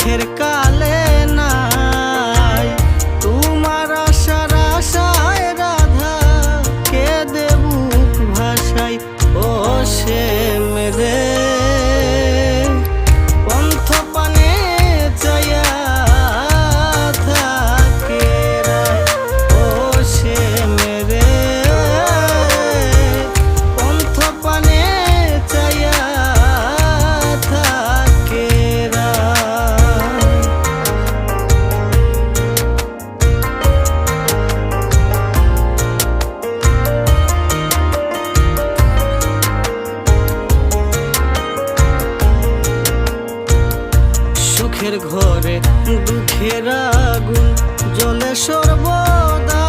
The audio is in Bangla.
সুখের কালে নাই তোমার আশার আশায় রাধা কেঁদে বুক ভাসাই। ও সে মেরে পন্থ পানে চাইয়া থাকে রায়। ও সে মেরে পন্থ পানে চাইয়া থাকে রায়। সুখের ঘরে দুঃখের আগুন জ্বলে সর্বদা